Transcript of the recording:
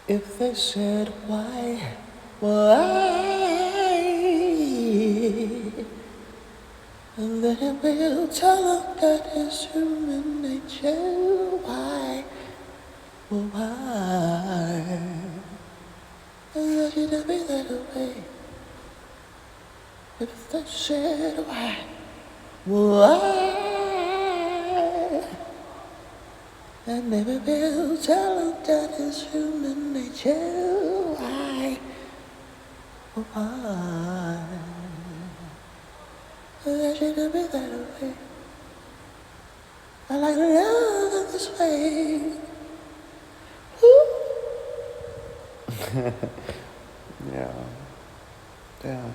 If they said why, and then we'll tell them that it's human nature. Why? And that you to be that way. If they said why, and maybe we'll tell them that it's human nature. Why? That you to be that way. I like love in this way. Ooh. Yeah.